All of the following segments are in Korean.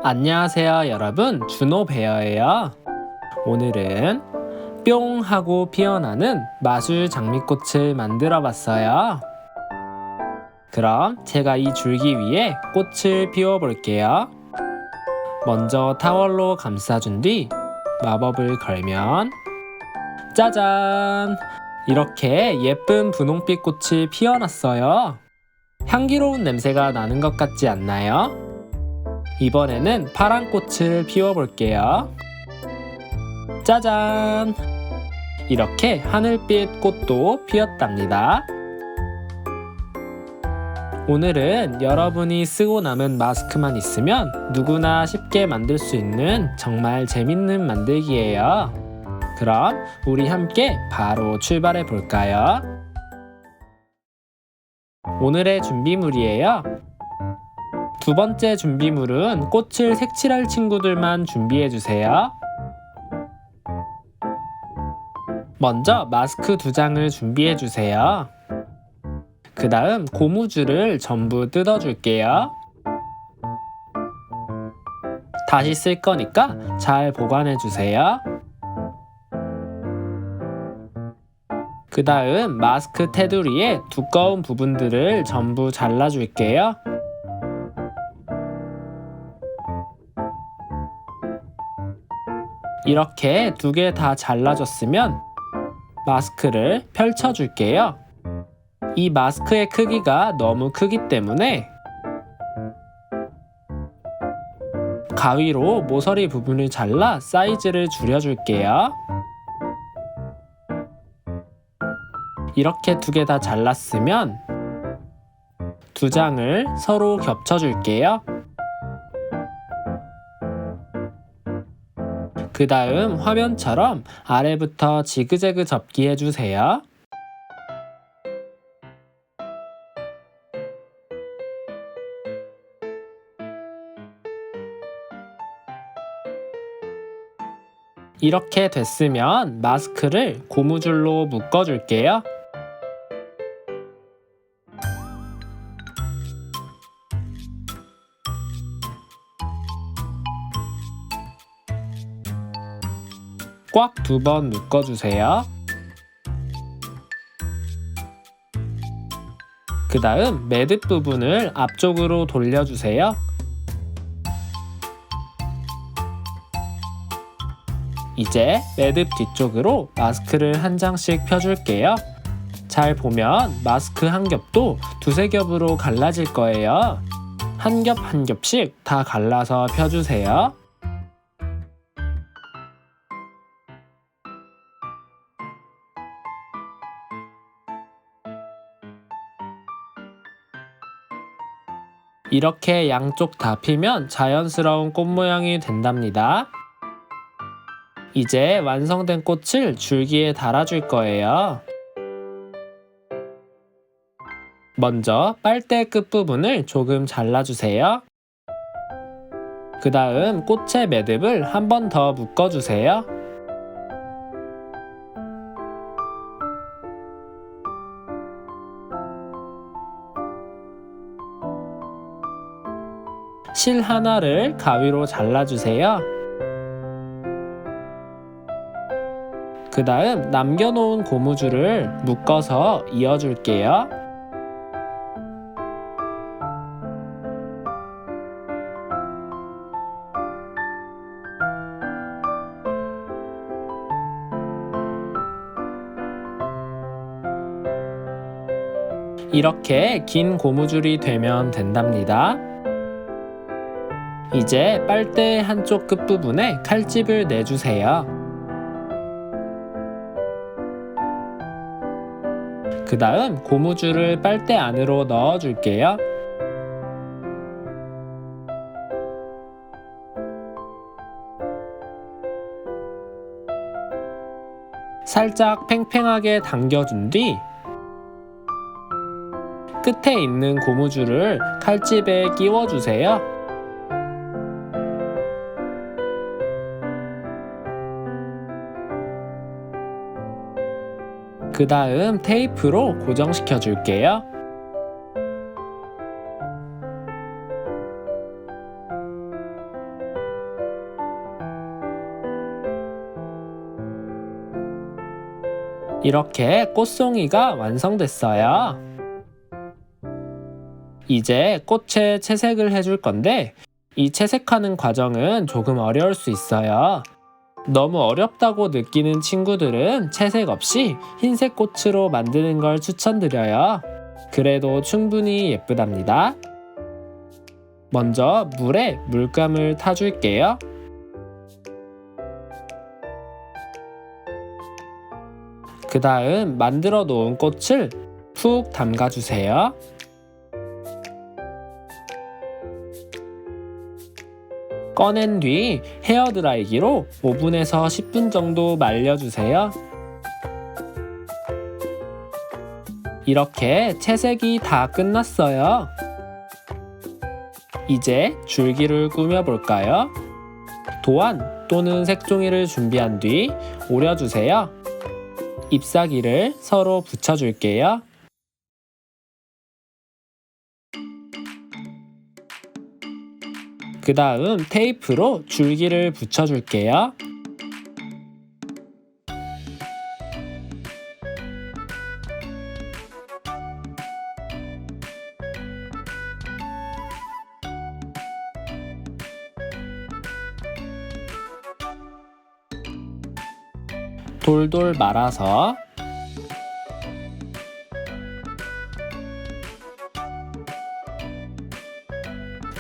안녕하세요 여러분, 준호베어예요. 오늘은 뿅 하고 피어나는 마술 장미꽃을 만들어 봤어요. 그럼 제가 이 줄기 위에 꽃을 피워 볼게요. 먼저 타월로 감싸준 뒤 마법을 걸면 짜잔! 이렇게 예쁜 분홍빛 꽃이 피어났어요. 향기로운 냄새가 나는 것 같지 않나요? 이번에는 파란 꽃을 피워볼게요. 짜잔! 이렇게 하늘빛 꽃도 피었답니다. 오늘은 여러분이 쓰고 남은 마스크만 있으면 누구나 쉽게 만들 수 있는 정말 재밌는 만들기예요. 그럼 우리 함께 바로 출발해 볼까요? 오늘의 준비물이에요. 두 번째 준비물은 꽃을 색칠할 친구들만 준비해주세요. 먼저 마스크 2장을 준비해주세요. 그 다음 고무줄을 전부 뜯어줄게요. 다시 쓸 거니까 잘 보관해주세요. 그 다음 마스크 테두리의 두꺼운 부분들을 전부 잘라줄게요. 이렇게 2개 다 잘라줬으면 마스크를 펼쳐줄게요. 이 마스크의 크기가 너무 크기 때문에 가위로 모서리 부분을 잘라 사이즈를 줄여줄게요. 이렇게 2개 다 잘랐으면 2장을 서로 겹쳐줄게요. 그 다음 화면처럼 아래부터 지그재그 접기 해주세요. 이렇게 됐으면 마스크를 고무줄로 묶어줄게요. 꽉 2번 묶어주세요. 그 다음 매듭 부분을 앞쪽으로 돌려주세요. 이제 매듭 뒤쪽으로 마스크를 한 장씩 펴줄게요. 잘 보면 마스크 한 겹도 2-3겹으로 갈라질 거예요. 한 겹 한 겹씩 다 갈라서 펴주세요. 이렇게 양쪽 다 피면 자연스러운 꽃 모양이 된답니다. 이제 완성된 꽃을 줄기에 달아줄 거예요. 먼저 빨대 끝부분을 조금 잘라주세요. 그 다음 꽃의 매듭을 한 번 더 묶어주세요. 실 하나를 가위로 잘라주세요. 그 다음 남겨놓은 고무줄을 묶어서 이어줄게요. 이렇게 긴 고무줄이 되면 된답니다. 이제 빨대 한쪽 끝부분에 칼집을 내주세요. 그 다음 고무줄을 빨대 안으로 넣어줄게요. 살짝 팽팽하게 당겨준 뒤 끝에 있는 고무줄을 칼집에 끼워주세요. 그 다음 테이프로 고정시켜 줄게요. 이렇게 꽃송이가 완성됐어요. 이제 꽃에 채색을 해줄 건데 이 채색하는 과정은 조금 어려울 수 있어요. 너무 어렵다고 느끼는 친구들은 채색 없이 흰색 꽃으로 만드는 걸 추천드려요. 그래도 충분히 예쁘답니다. 먼저 물에 물감을 타줄게요. 그 다음 만들어 놓은 꽃을 푹 담가주세요. 꺼낸 뒤 헤어드라이기로 5분에서 10분 정도 말려주세요. 이렇게 채색이 다 끝났어요. 이제 줄기를 꾸며볼까요? 도안 또는 색종이를 준비한 뒤 오려주세요. 잎사귀를 서로 붙여줄게요. 그 다음 테이프로 줄기를 붙여줄게요. 돌돌 말아서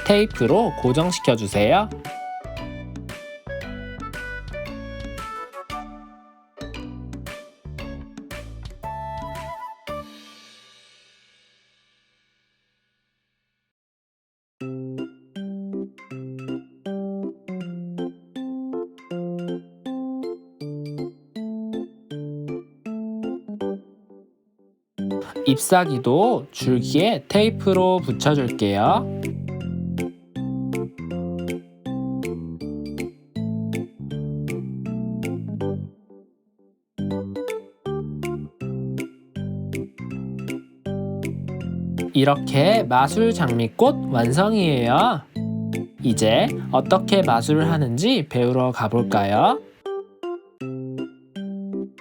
테이프로 고정시켜 주세요. 잎사귀도 줄기에 테이프로 붙여줄게요. 이렇게 마술 장미꽃 완성이에요. 이제 어떻게 마술을 하는지 배우러 가볼까요?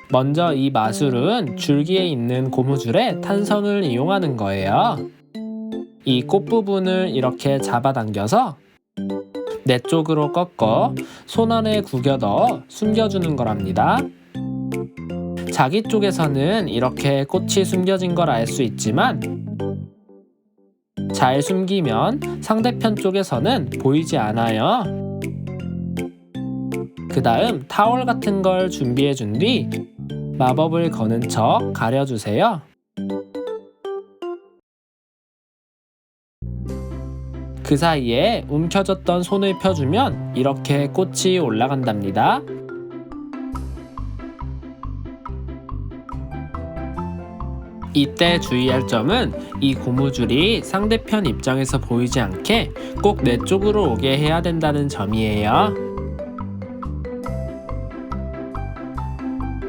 먼저 이 마술은 줄기에 있는 고무줄에 탄성을 이용하는 거예요. 이 꽃 부분을 이렇게 잡아당겨서 내 쪽으로 꺾어 손 안에 구겨 넣어 숨겨주는 거랍니다. 자기 쪽에서는 이렇게 꽃이 숨겨진 걸 알 수 있지만 잘 숨기면 상대편 쪽에서는 보이지 않아요. 그 다음 타월 같은 걸 준비해 준 뒤 마법을 거는 척 가려주세요. 그 사이에 움켜졌던 손을 펴주면 이렇게 꽃이 올라간답니다. 이때 주의할 점은 이 고무줄이 상대편 입장에서 보이지 않게 꼭 내 쪽으로 오게 해야 된다는 점이에요.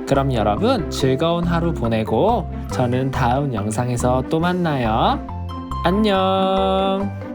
그럼 여러분 즐거운 하루 보내고 저는 다음 영상에서 또 만나요. 안녕.